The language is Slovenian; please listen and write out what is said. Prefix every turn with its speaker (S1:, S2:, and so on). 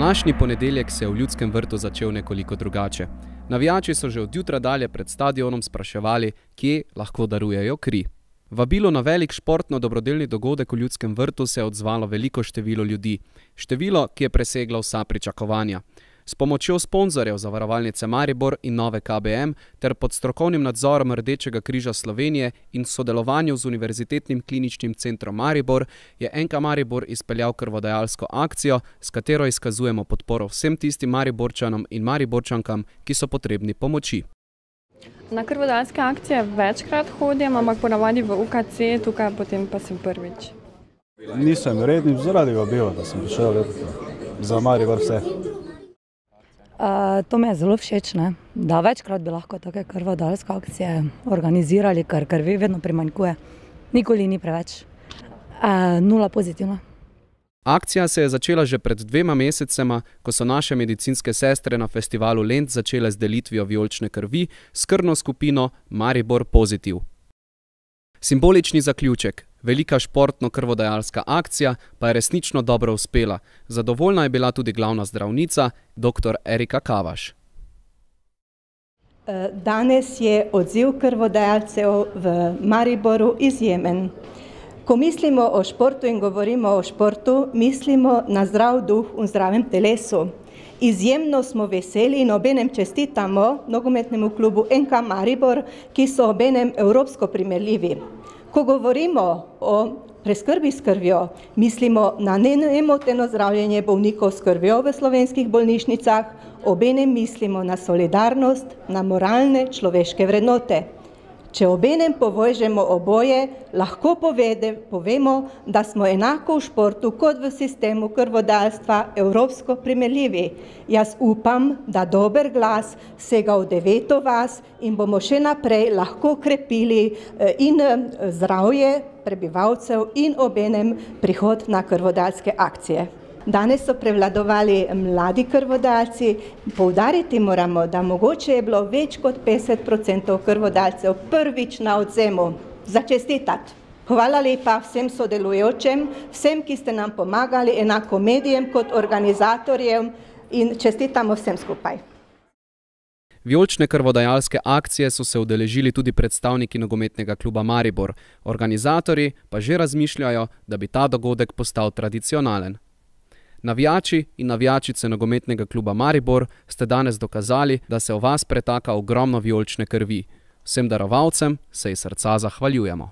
S1: Današnji ponedeljek se je v Ljudskem vrtu začel nekoliko drugače. Navijači so že od jutra dalje pred stadionom spraševali, kje lahko darujejo kri. Vabilo na velik športno-dobrodelni dogodek v Ljudskem vrtu se je odzvalo veliko število ljudi. Število, ki je preseglo vsa pričakovanja. S pomočjo sponzorjev Zavarovalnice Maribor in Nove KBM ter pod strokovnim nadzorom Rdečega križa Slovenije in sodelovanju z Univerzitetnim kliničnim centrom Maribor je NK Maribor izpeljal krvodajalsko akcijo, s katero izkazujemo podporo vsem tistim Mariborčanom in Mariborčankam, ki so potrebni pomoči.
S2: Na krvodajalske akcije večkrat hodim, ampak ponavadi v UKC, tukaj potem pa sem prvič.
S3: Nisem redni, zaradi vabila, da sem prišel za Maribor vse.
S4: To mi je zelo všeč, da večkrat bi lahko take krvodajalske akcije organizirali, ker krvi vedno primanjkuje. Nikoli ni preveč. Nula pozitivna.
S1: Akcija se je začela že pred 2 mesecema, ko so naše medicinske sestre na festivalu Lent začele z delitvijo vijolične krvi s krvno skupino Maribor Pozitiv. Simbolični zaključek, velika športno-krvodajalska akcija pa je resnično dobro uspela. Zadovoljna je bila tudi glavna zdravnica, dr. Erika Kavaš.
S5: Danes je odziv krvodajalcev v Mariboru izjemen. Ko mislimo o športu in govorimo o športu, mislimo na zdrav duh in zdravem telesu. Izjemno smo veseli in obenem čestitamo nogometnemu klubu NK Maribor, ki so obenem evropsko primerljivi. Ko govorimo o preskrbi s krvjo, mislimo na nemoteno zdravljenje bolnikov s krvjo v slovenskih bolnišnicah, obenem mislimo na solidarnost, na moralne človeške vrednote. Če obenem povežemo oboje, lahko povemo, da smo enako v športu kot v sistemu krvodajalstva evropsko primerljivi. Jaz upam, da dober glas sega v 9 vas in bomo še naprej lahko krepili in zdravje prebivalcev in obenem prihod na krvodajalske akcije. Danes so prevladovali mladi krvodajalci. Poudariti moramo, da mogoče je bilo več kot 50% krvodajalcev prvič na odzemu. Začestitati. Hvala lepa vsem sodelujočim, vsem, ki ste nam pomagali, enako medijem kot organizatorjem in čestitamo vsem skupaj.
S1: Vijolične krvodajalske akcije so se udeležili tudi predstavniki nogometnega kluba Maribor. Organizatorji pa že razmišljajo, da bi ta dogodek postal tradicionalen. Navijači in navijačice nogometnega kluba Maribor ste danes dokazali, da se v vas pretaka ogromno vijolične krvi. Vsem darovalcem se iz srca zahvaljujemo.